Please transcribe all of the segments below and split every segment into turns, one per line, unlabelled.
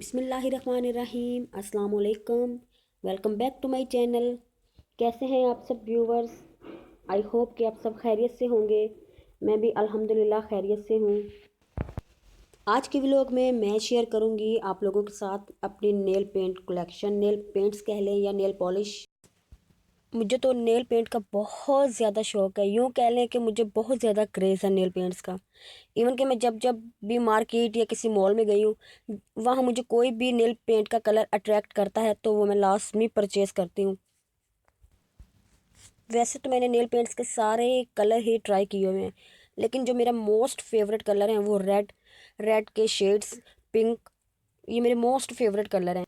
बिस्मिल्लाहिर्रहमानिर्रहीम अस्सलाम वालेकुम। Welcome back to my channel. कैसे हैं आप सब व्यूवर्स? आई होप कि आप सब खैरियत से होंगे। मैं भी अल्हम्दुलिल्लाह खैरियत से हूँ। आज के व्लॉग में मैं शेयर करूँगी आप लोगों के साथ अपनी nail paint collection. Nail paints कह लें या नेल पॉलिश। मुझे तो नेल पेंट का बहुत ज़्यादा शौक़ है। यूँ कह लें कि मुझे बहुत ज़्यादा क्रेज़ है नेल पेंट्स का। इवन कि मैं जब जब भी मार्केट या किसी मॉल में गई हूँ, वहाँ मुझे कोई भी नेल पेंट का कलर अट्रैक्ट करता है तो वो मैं लास्ट में परचेज़ करती हूँ। वैसे तो मैंने नेल पेंट्स के सारे कलर ही ट्राई किए हुए हैं, लेकिन जो मेरा मोस्ट फेवरेट कलर है वो रेड के शेड्स, पिंक, ये मेरे मोस्ट फेवरेट कलर हैं।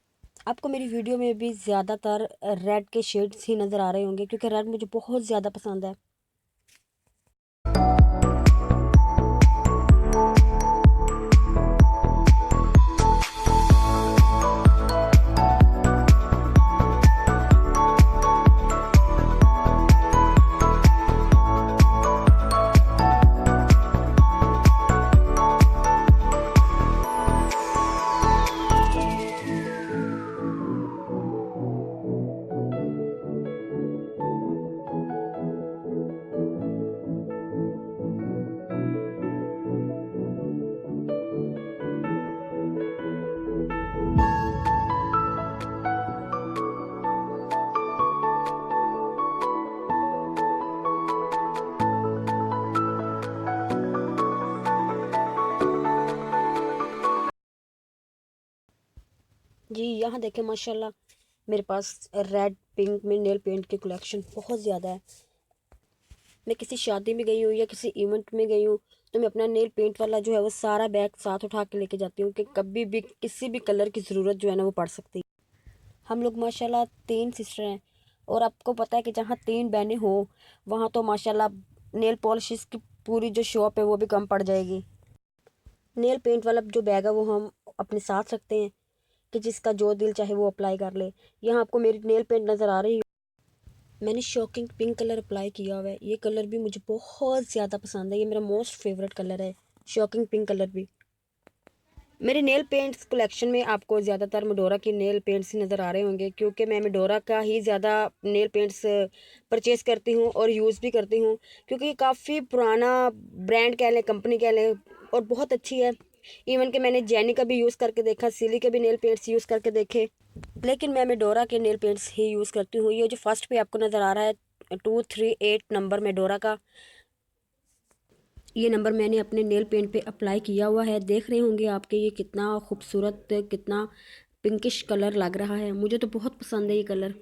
आपको मेरी वीडियो में भी ज़्यादातर रेड के शेड्स ही नज़र आ रहे होंगे, क्योंकि रेड मुझे बहुत ज़्यादा पसंद है। जी यहाँ देखें, माशाल्लाह मेरे पास रेड पिंक में नेल पेंट की कलेक्शन बहुत ज़्यादा है। मैं किसी शादी में गई हूँ या किसी इवेंट में गई हूँ तो मैं अपना नेल पेंट वाला जो है वो सारा बैग साथ उठा के लेके जाती हूँ कि कभी भी किसी भी कलर की ज़रूरत जो है ना वो पड़ सकती है। हम लोग माशाल्लाह 3 सिस्टर हैं, और आपको पता है कि जहाँ 3 बहनें हो वहाँ तो माशाल्लाह नेल पॉलिश की पूरी जो शॉप है वो भी कम पड़ जाएगी। नेल पेंट वाला जो बैग है वो हम अपने साथ रखते हैं कि जिसका जो दिल चाहे वो अप्लाई कर ले। यहाँ आपको मेरी नेल पेंट नज़र आ रही है। मैंने शॉकिंग पिंक कलर अप्लाई किया हुआ है। ये कलर भी मुझे बहुत ज़्यादा पसंद है। ये मेरा मोस्ट फेवरेट कलर है, शॉकिंग पिंक कलर भी। मेरे नेल पेंट्स कलेक्शन में आपको ज़्यादातर मेडोरा की नेल पेंट्स ही नज़र आ रहे होंगे, क्योंकि मैं मेडोरा का ही ज़्यादा नेल पेंट्स परचेज़ करती हूँ और यूज़ भी करती हूँ, क्योंकि काफ़ी पुराना ब्रांड कह लें, कंपनी कह लें, और बहुत अच्छी है। इवन कि मैंने जेनी का भी यूज़ करके देखा, सिली के भी नेल पेंट्स यूज़ करके देखे, लेकिन मैं मेडोरा के नेल पेंट्स ही यूज़ करती हूँ। ये जो फर्स्ट पे आपको नज़र आ रहा है 238 नंबर मेडोरा का, ये नंबर मैंने अपने नेल पेंट पे अप्लाई किया हुआ है। देख रहे होंगे आपके ये कितना खूबसूरत, कितना पिंकिश कलर लग रहा है। मुझे तो बहुत पसंद है ये कलर।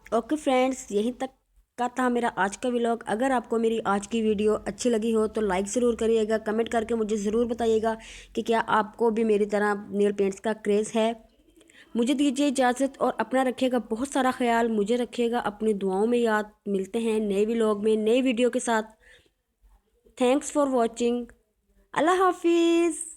ओके फ्रेंड्स, यहीं तक का था मेरा आज का व्लॉग। अगर आपको मेरी आज की वीडियो अच्छी लगी हो तो लाइक ज़रूर करिएगा, कमेंट करके मुझे ज़रूर बताइएगा कि क्या आपको भी मेरी तरह नेल पेंट्स का क्रेज़ है। मुझे दीजिए इजाज़त और अपना रखिएगा बहुत सारा ख्याल। मुझे रखिएगा अपनी दुआओं में याद। मिलते हैं नए व्लॉग में नई वीडियो के साथ। Thanks for watching. अल्लाह हाफिज़।